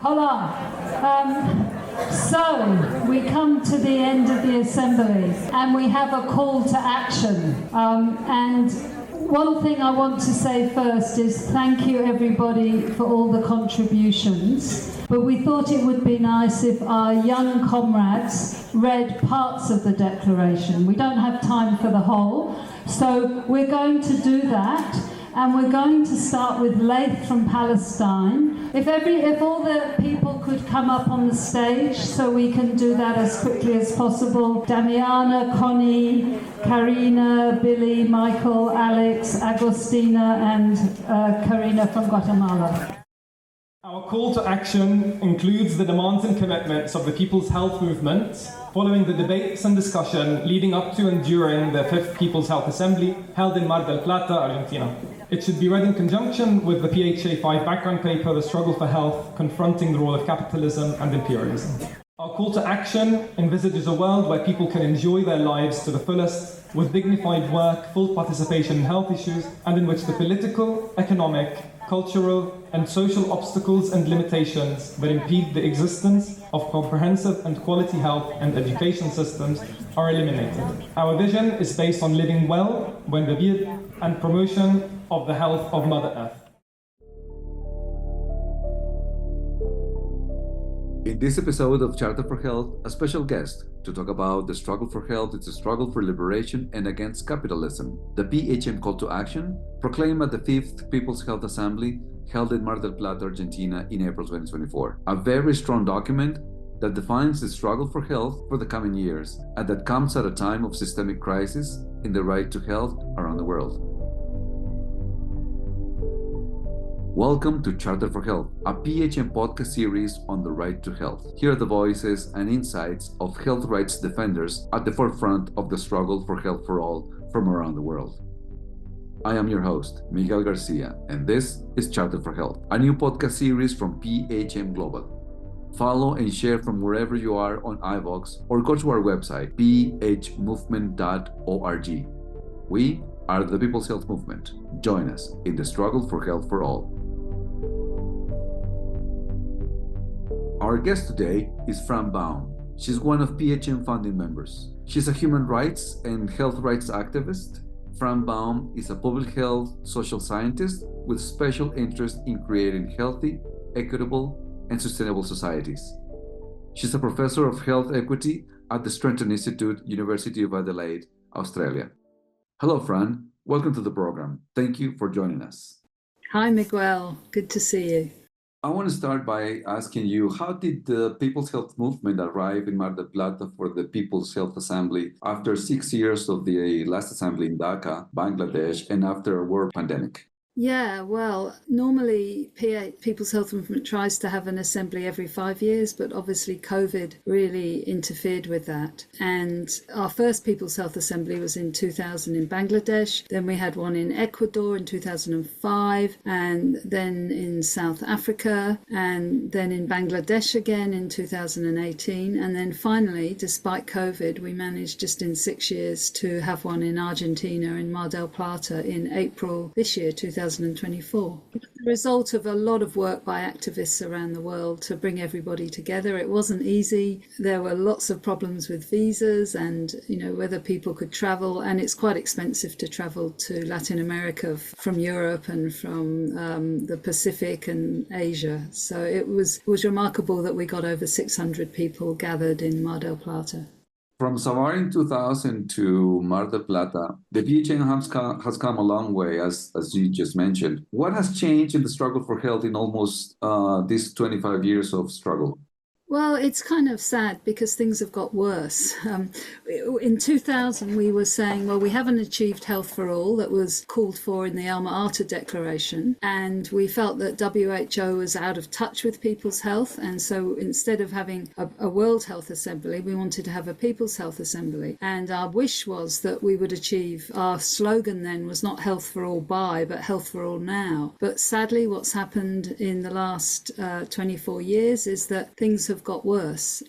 Hola. So we come to the end of the assembly and we have a call to action. And one thing I want to say first is thank you everybody for all the contributions. But we thought it would be nice if our young comrades read parts of the declaration. We don't have time for the whole. So we're going to do that. And we're going to start with Laith from Palestine. If all the people could come up on the stage so we can do that as quickly as possible. Damiana, Connie, Karina, Billy, Michael, Alex, Agostina, and Karina from Guatemala. Our call to action includes the demands and commitments of the People's Health Movement following the debates and discussion leading up to and during the 5th People's Health Assembly held in Mar del Plata, Argentina. It should be read in conjunction with the PHA 5 background paper, The Struggle for Health, Confronting the Role of Capitalism and Imperialism. Our call to action envisages a world where people can enjoy their lives to the fullest, with dignified work, full participation in health issues, and in which the political, economic, cultural, and social obstacles and limitations that impede the existence of comprehensive and quality health and education systems are eliminated. Our vision is based on living well, buen vivir, and promotion of the health of Mother Earth. In this episode of Charter4Health, a special guest to talk about the struggle for health. It's a struggle for liberation and against capitalism. The PHM Call to Action, proclaimed at the 5th People's Health Assembly held in Mar del Plata, Argentina in April 2024. A very strong document that defines the struggle for health for the coming years, and that comes at a time of systemic crisis in the right to health around the world. Welcome to Charter4Health, a PHM podcast series on the right to health. Here are the voices and insights of health rights defenders at the forefront of the struggle for health for all from around the world. I am your host, Miguel García, and this is Charter4Health, a new podcast series from PHM Global. Follow and share from wherever you are on iVoox or go to our website, phmovement.org. We are the People's Health Movement. Join us in the struggle for health for all. Our guest today is Fran Baum. She's one of PHM founding members. She's a human rights and health rights activist. Fran Baum is a public health social scientist with special interest in creating healthy, equitable, and sustainable societies. She's a professor of health equity at the Stretton Institute, University of Adelaide, Australia. Hello, Fran. Welcome to the program. Thank you for joining us. Hi, Miguel. Good to see you. I want to start by asking you, how did the People's Health Movement arrive in Mar del Plata for the People's Health Assembly after 6 years of the last assembly in Dhaka, Bangladesh, and after a world pandemic? Yeah, well, normally People's Health Movement tries to have an assembly every 5 years, but obviously COVID really interfered with that. And our first People's Health Assembly was in 2000 in Bangladesh. Then we had one in Ecuador in 2005, and then in South Africa, and then in Bangladesh again in 2018. And then finally, despite COVID, we managed just in 6 years to have one in Argentina in Mar del Plata in April this year, 2024. It was the result of a lot of work by activists around the world to bring everybody together. It wasn't easy. There were lots of problems with visas and, whether people could travel. And it's quite expensive to travel to Latin America from Europe and from the Pacific and Asia. So it was remarkable that we got over 600 people gathered in Mar del Plata. From Samar in 2000 to Mar del Plata, the PHM has come a long way, as you just mentioned. What has changed in the struggle for health in almost these 25 years of struggle? Well, it's kind of sad because things have got worse. In 2000, we were saying, well, we haven't achieved health for all that was called for in the Alma Ata Declaration. And we felt that WHO was out of touch with people's health. And so instead of having a World Health Assembly, we wanted to have a People's Health Assembly. And our wish was that we would achieve, our slogan then was not health for all by, but health for all now. But sadly, what's happened in the last 24 years is that things have have got worse.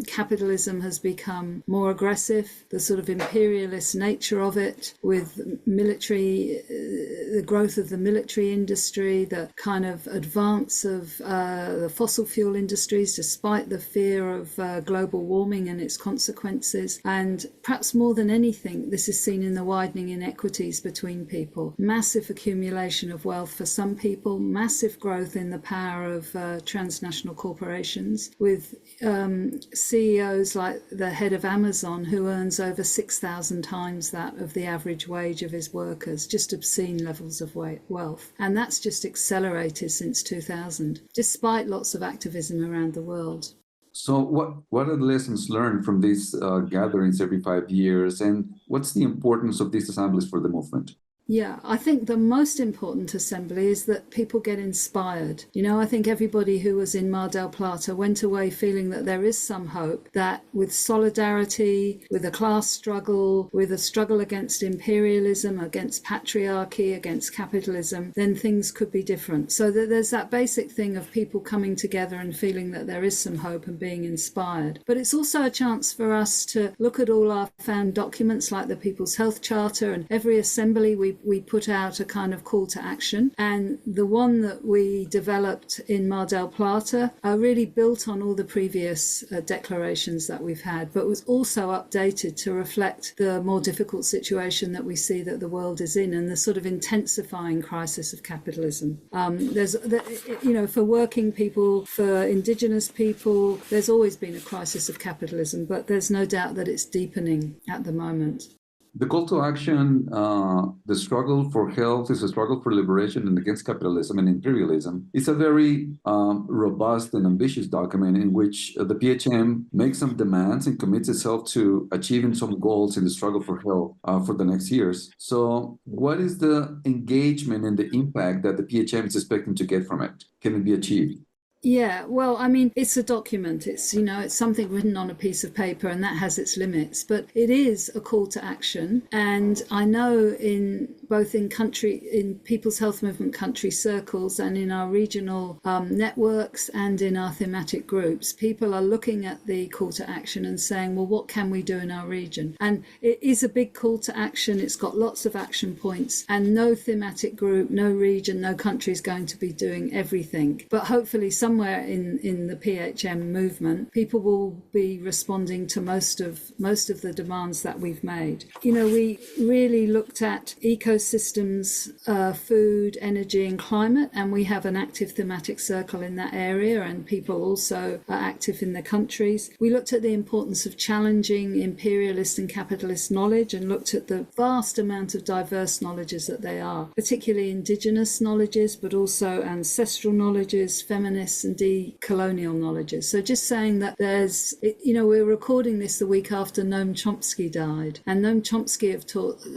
Capitalism has become more aggressive, the sort of imperialist nature of it, with military, the growth of the military industry, the kind of advance of the fossil fuel industries, despite the fear of global warming and its consequences. And perhaps more than anything, this is seen in the widening inequities between people. Massive accumulation of wealth for some people, massive growth in the power of transnational corporations, with CEOs like the head of Amazon, who earns over 6,000 times that of the average wage of his workers, just obscene levels of wealth. And that's just accelerated since 2000, despite lots of activism around the world. So what are the lessons learned from these gatherings every 5 years, and what's the importance of these assemblies for the movement? Yeah, I think the most important assembly is that people get inspired. You know, I think everybody who was in Mar del Plata went away feeling that there is some hope, that with solidarity, with a class struggle, with a struggle against imperialism, against patriarchy, against capitalism, then things could be different. So that there's that basic thing of people coming together and feeling that there is some hope and being inspired. But it's also a chance for us to look at all our found documents like the People's Health Charter, and every assembly we put out a kind of call to action. And the one that we developed in Mar del Plata are really built on all the previous declarations that we've had, but was also updated to reflect the more difficult situation that we see that the world is in and the sort of intensifying crisis of capitalism. For working people, for indigenous people, there's always been a crisis of capitalism, but there's no doubt that it's deepening at the moment. The call to action, the struggle for health is a struggle for liberation and against capitalism and imperialism. It's a very robust and ambitious document in which the PHM makes some demands and commits itself to achieving some goals in the struggle for health for the next years. So what is the engagement and the impact that the PHM is expecting to get from it? Can it be achieved? Yeah, well, I mean, it's a document. It's, it's something written on a piece of paper, and that has its limits. But it is a call to action. And I know both in People's Health Movement country circles and in our regional networks and in our thematic groups, people are looking at the call to action and saying, well, what can we do in our region? And it is a big call to action. It's got lots of action points, and no thematic group, no region, no country is going to be doing everything. But hopefully somewhere in the PHM movement, people will be responding to most of the demands that we've made. We really looked at ecosystems, food, energy and climate, and we have an active thematic circle in that area, and people also are active in the countries. We looked at the importance of challenging imperialist and capitalist knowledge and looked at the vast amount of diverse knowledges that they are, particularly indigenous knowledges, but also ancestral knowledges, feminist and decolonial knowledges. So just saying that we're recording this the week after Noam Chomsky died, and Noam Chomsky have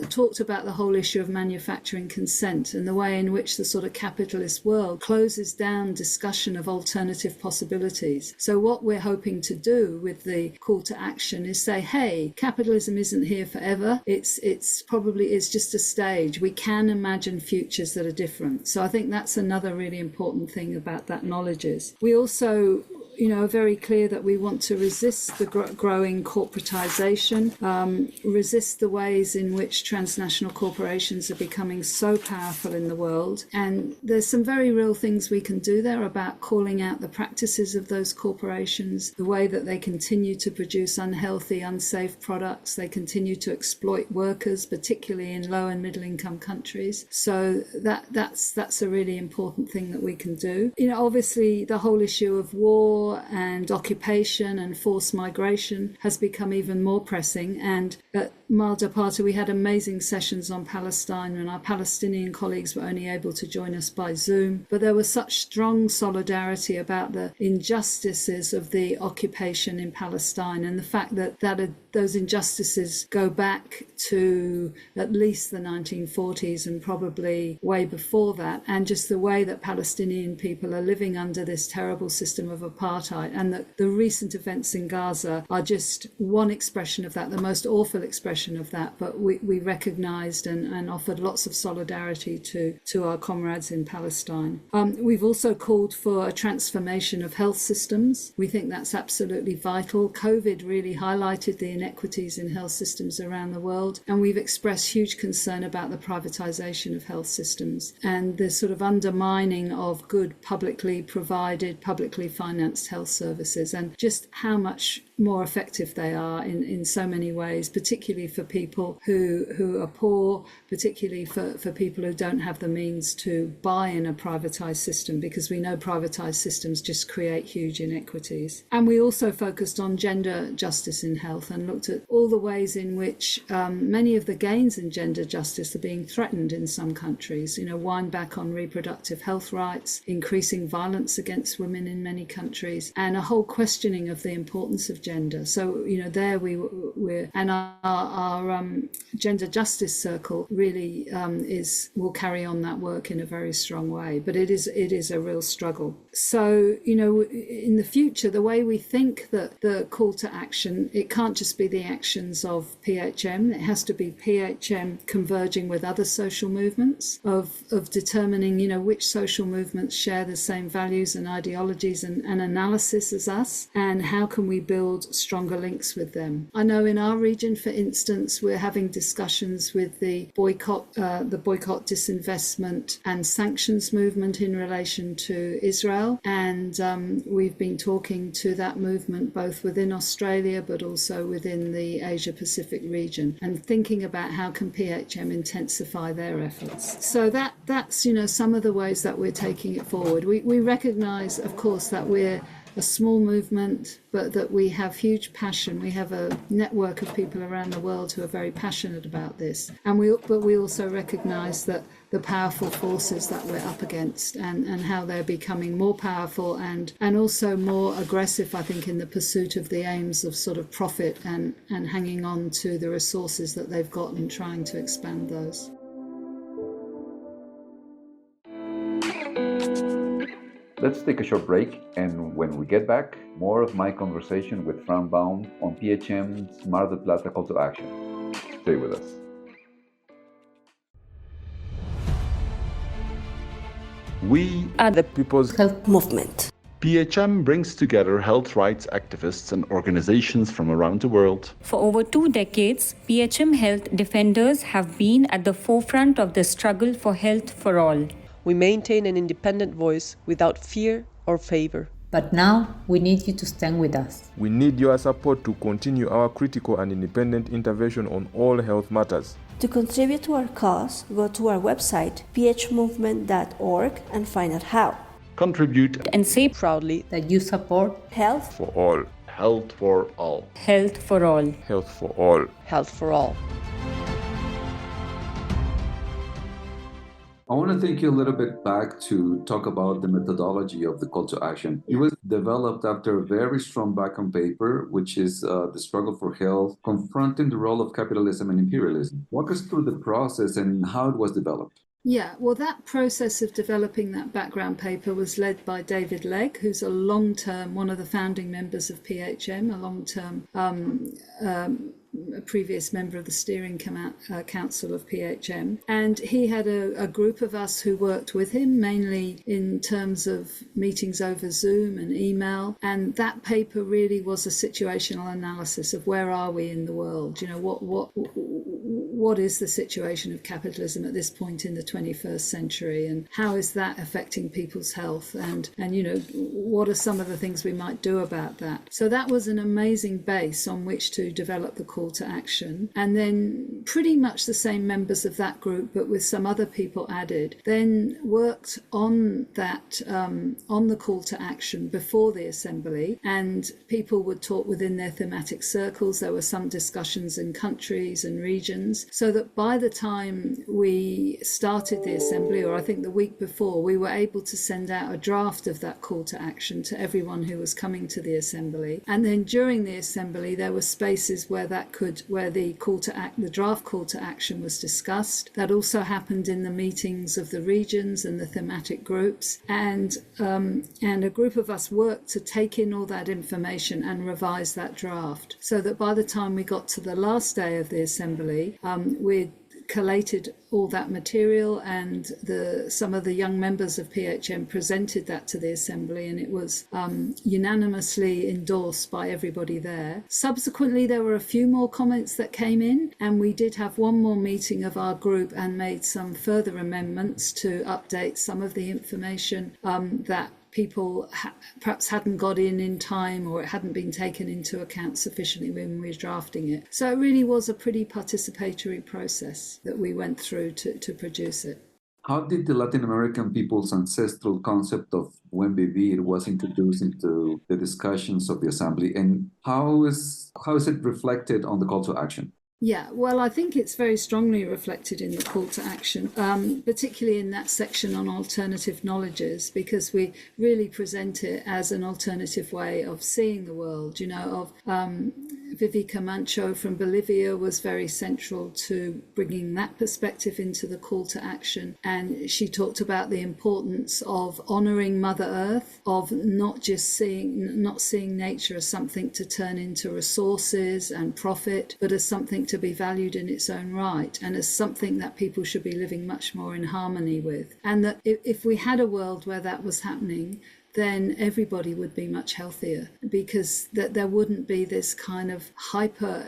talked about the whole issue of manufacturing consent and the way in which the sort of capitalist world closes down discussion of alternative possibilities. So what we're hoping to do with the call to action is say, hey, capitalism isn't here forever. It's just a stage. We can imagine futures that are different. So I think that's another really important thing about that knowledge is. We also are very clear that we want to resist the growing corporatization, resist the ways in which transnational corporations are becoming so powerful in the world. And there's some very real things we can do there about calling out the practices of those corporations, the way that they continue to produce unhealthy, unsafe products. They continue to exploit workers, particularly in low and middle income countries. So that's a really important thing that we can do. Obviously the whole issue of war and occupation and forced migration has become even more pressing. And at Mar del Plata, we had amazing sessions on Palestine, and our Palestinian colleagues were only able to join us by Zoom. But there was such strong solidarity about the injustices of the occupation in Palestine, and the fact that those injustices go back to at least the 1940s and probably way before that, and just the way that Palestinian people are living under this terrible system of apartheid apartheid, and that the recent events in Gaza are just one expression of that, the most awful expression of that. But we recognised and offered lots of solidarity to our comrades in Palestine. We've also called for a transformation of health systems. We think that's absolutely vital. COVID really highlighted the inequities in health systems around the world, and we've expressed huge concern about the privatisation of health systems and the sort of undermining of good publicly provided, publicly financed health services, and just how much more effective they are in so many ways, particularly for people who are poor, particularly for people who don't have the means to buy in a privatised system, because we know privatised systems just create huge inequities. And we also focused on gender justice in health and looked at all the ways in which many of the gains in gender justice are being threatened in some countries. Wind back on reproductive health rights, increasing violence against women in many countries, and a whole questioning of the importance of gender. So, there we're and our gender justice circle really will carry on that work in a very strong way. But it is a real struggle. So, in the future, the way we think that the call to action, it can't just be the actions of PHM. It has to be PHM converging with other social movements, of determining, which social movements share the same values and ideologies and analysis as us, and how can we build stronger links with them. I know in our region, for instance, we're having discussions with the boycott, disinvestment and sanctions movement in relation to Israel, and we've been talking to that movement both within Australia but also within the Asia Pacific region, and thinking about how can PHM intensify their efforts. So that's some of the ways that we're taking it forward. We recognise, of course, that we're a small movement, but that we have huge passion. We have a network of people around the world who are very passionate about this. But we also recognise that the powerful forces that we're up against and how they're becoming more powerful and also more aggressive, I think, in the pursuit of the aims of sort of profit and hanging on to the resources that they've got and trying to expand those. Let's take a short break, and when we get back, more of my conversation with Fran Baum on PHM's Mar del Plata Call to Action. Stay with us. We are the People's Health Movement. PHM brings together health rights activists and organizations from around the world. For over 2 decades, PHM Health defenders have been at the forefront of the struggle for health for all. We maintain an independent voice without fear or favor. But now we need you to stand with us. We need your support to continue our critical and independent intervention on all health matters. To contribute to our cause, go to our website, phmovement.org, and find out how. Contribute and say proudly that you support health for all. Health for all. Health for all. Health for all. Health for all. I want to take you a little bit back to talk about the methodology of the call to action. It was developed after a very strong background paper, which is The Struggle for Health, Confronting the Role of Capitalism and Imperialism. Walk us through the process and how it was developed. Yeah, well, that process of developing that background paper was led by David Legg, who's one of the founding members of PHM, a long-term a previous member of the steering council of PHM. And he had a group of us who worked with him, mainly in terms of meetings over Zoom and email. And that paper really was a situational analysis of where are we in the world? What is the situation of capitalism at this point in the 21st century, and how is that affecting people's health, and what are some of the things we might do about that? So that was an amazing base on which to develop the call to action. And then pretty much the same members of that group, but with some other people added, then worked on that on the call to action before the assembly, and people would talk within their thematic circles. There were some discussions in countries and regions. so that by the time we started the assembly, or I think the week before, we were able to send out a draft of that call to action to everyone who was coming to the assembly. And then during the assembly, there were spaces where the draft call to action was discussed. That also happened in the meetings of the regions and the thematic groups, and a group of us worked to take in all that information and revise that draft, so that by the time we got to the last day of the assembly, we'd collated all that material, and some of the young members of PHM presented that to the assembly, and it was unanimously endorsed by everybody there. Subsequently, there were a few more comments that came in, and we did have one more meeting of our group and made some further amendments to update some of the information that people perhaps hadn't got in time, or it hadn't been taken into account sufficiently when we were drafting it. So it really was a pretty participatory process that we went through to produce it. How did the Latin American people's ancestral concept of Buen Vivir was introduced into the discussions of the Assembly, and how is it reflected on the call to action? Yeah, well, I think it's very strongly reflected in the call to action, particularly in that section on alternative knowledges, because we really present it as an alternative way of seeing the world. Vivi Camacho from Bolivia was very central to bringing that perspective into the call to action. And she talked about the importance of honouring Mother Earth, of not seeing nature as something to turn into resources and profit, but as something to be valued in its own right, and as something that people should be living much more in harmony with. And that if we had a world where that was happening, then everybody would be much healthier, because there wouldn't be this kind of hyper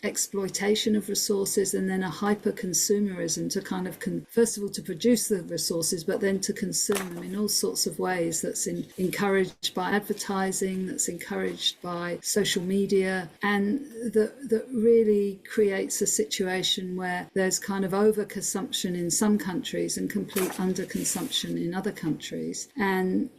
exploitation of resources, and then a hyper consumerism to kind of first of all to produce the resources, but then to consume them in all sorts of ways that's encouraged by advertising, that's encouraged by social media, and that really creates a situation where there's kind of overconsumption in some countries and complete underconsumption in other countries, and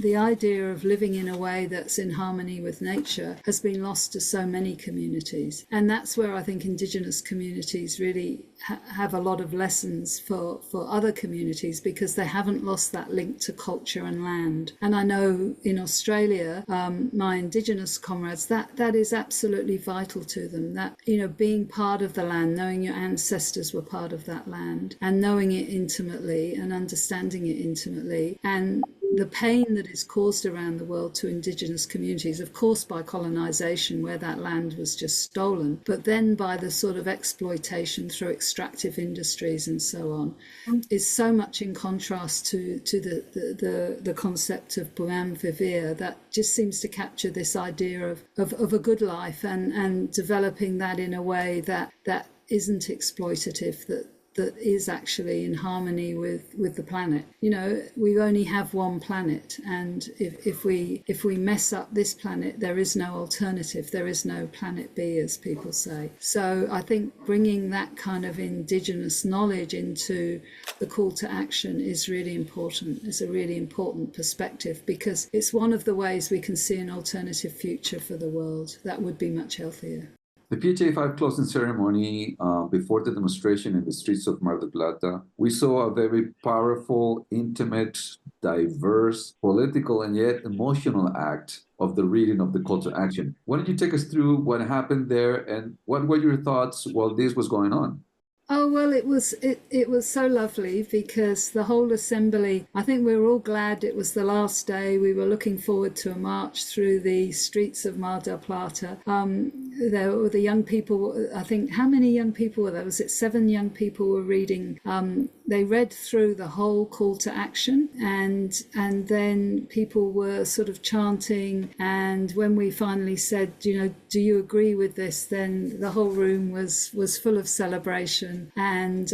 the idea of living in a way that's in harmony with nature has been lost to so many communities. And that's where I think Indigenous communities really have a lot of lessons for other communities, because they haven't lost that link to culture and land. And I know in Australia, my Indigenous comrades, that is absolutely vital to them, that, being part of the land, knowing your ancestors were part of that land, and knowing it intimately and understanding it intimately, and the pain that is caused around the world to Indigenous communities, of course by colonisation, where that land was just stolen, but then by the sort of exploitation through extractive industries and so on, is so much in contrast to the concept of Buen Vivir, that just seems to capture this idea of a good life, and developing that in a way that isn't exploitative, that is actually in harmony with the planet. We only have one planet, and if we mess up this planet, there is no alternative. There is no planet B, as people say. So I think bringing that kind of Indigenous knowledge into the call to action is really important. It's a really important perspective, because it's one of the ways we can see an alternative future for the world that would be much healthier. The PHA 5 closing ceremony before the demonstration in the streets of Mar del Plata, we saw a very powerful, intimate, diverse, political, and yet emotional act of the reading of the call to action. Why don't you take us through what happened there, and what were your thoughts while this was going on? Oh, well, it was so lovely, because the whole assembly, I think we were all glad it was the last day. We were looking forward to a march through the streets of Mar del Plata. There were the young people, I think, how many young people were there? Was it 7 young people were reading? They read through the whole call to action, and then people were sort of chanting. And when we finally said, do you agree with this? Then the whole room was full of celebration. And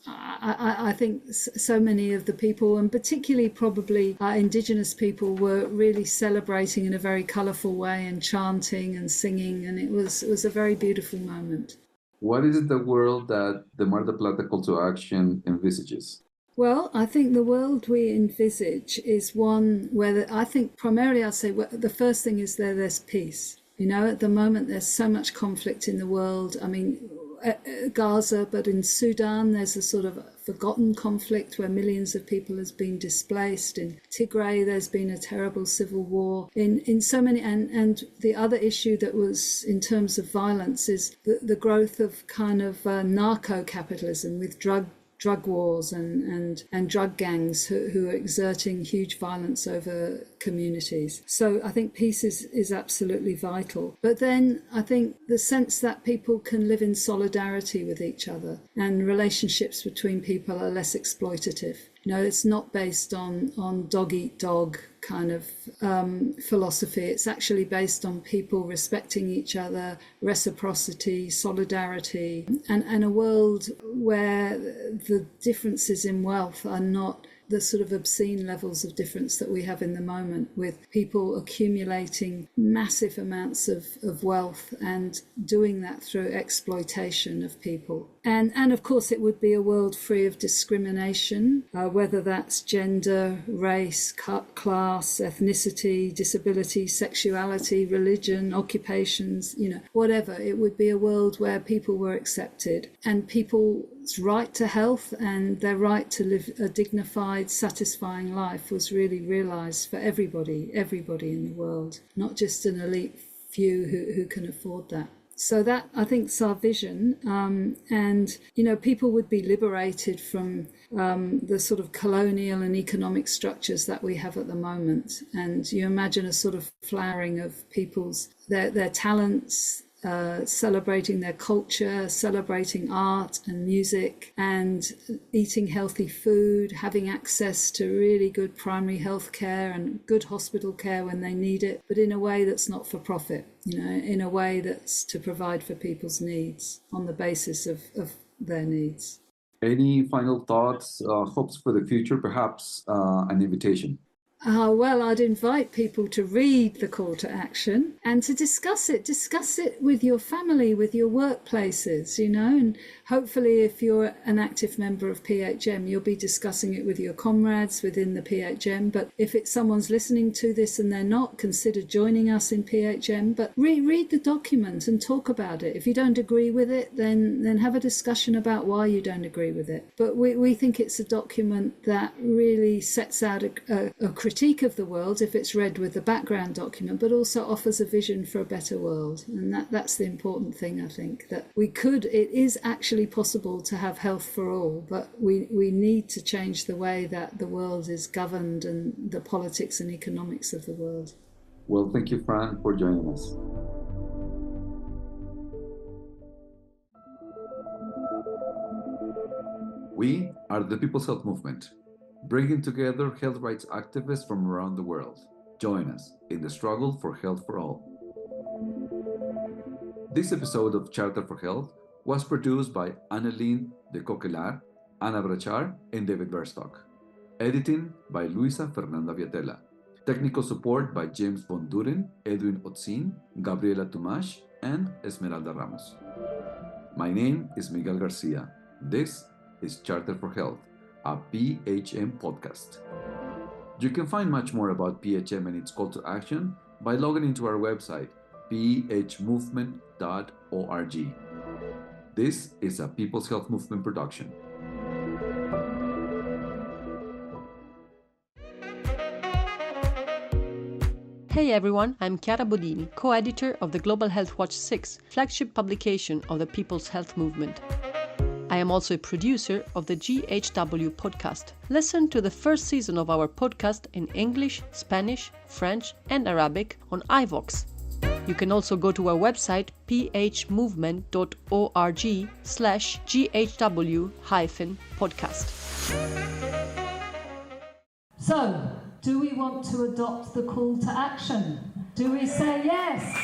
I think so many of the people, and particularly probably Indigenous people, were really celebrating in a very colourful way, and chanting and singing, and it was a very beautiful moment. What is the world that the Mar del Plata call to action envisages? Well, I think the world we envisage is one where I think primarily I'd say the first thing is there's peace. At the moment there's so much conflict in the world. I mean, Gaza, but in Sudan there's a sort of forgotten conflict where millions of people has been displaced. In Tigray there's been a terrible civil war. In so many, and the other issue that was in terms of violence is the growth of kind of narco-capitalism with drug wars and drug gangs who are exerting huge violence over communities. So I think peace is absolutely vital. But then I think the sense that people can live in solidarity with each other and relationships between people are less exploitative. You know, it's not based on dog eat dog kind of philosophy. It's actually based on people respecting each other, reciprocity, solidarity, and a world where the differences in wealth are not the sort of obscene levels of difference that we have in the moment, with people accumulating massive amounts of wealth and doing that through exploitation of people. And of course it would be a world free of discrimination, whether that's gender, race, class, ethnicity, disability, sexuality, religion, occupations, you know, whatever. It would be a world where people were accepted and people's right to health and their right to live a dignified, satisfying life was really realised for everybody in the world, not just an elite few who can afford that. So that, I think, is our vision. And, you know, people would be liberated from the sort of colonial and economic structures that we have at the moment. And you imagine a sort of flowering of people's, their talents, celebrating their culture, celebrating art and music, and eating healthy food, having access to really good primary health care and good hospital care when they need it, but in a way that's not for profit, you know, in a way that's to provide for people's needs on the basis of their needs. Any final thoughts, hopes for the future, perhaps an invitation? Well, I'd invite people to read the call to action and to discuss it with your family, with your workplaces, you know, and hopefully if you're an active member of PHM, you'll be discussing it with your comrades within the PHM. But if it's someone's listening to this and they're not, consider joining us in PHM. But read the document and talk about it. If you don't agree with it, then have a discussion about why you don't agree with it. But we think it's a document that really sets out a critique of the world if it's read with the background document, but also offers a vision for a better world. And that's the important thing, I think, that it is actually possible to have health for all, but we need to change the way that the world is governed and the politics and economics of the world. Well, thank you, Fran, for joining us. We are the People's Health Movement, bringing together health rights activists from around the world. Join us in the struggle for health for all. This episode of Charter4Health was produced by Annelien de Coquelar, Ana Brachar, and David Berstock. Editing by Luisa Fernanda Viatella. Technical support by James Von Duren, Edwin Otzin, Gabriela Tumash, and Esmeralda Ramos. My name is Miguel García. This is Charter4Health, a PHM podcast. You can find much more about PHM and its call to action by logging into our website, phmovement.org. This is a People's Health Movement production. Hey everyone, I'm Chiara Bodini, co-editor of the Global Health Watch 6, flagship publication of the People's Health Movement. I am also a producer of the GHW podcast. Listen to the first season of our podcast in English, Spanish, French, and Arabic on iVox. You can also go to our website phmovement.org/GHW-podcast. So, do we want to adopt the call to action? Do we say yes?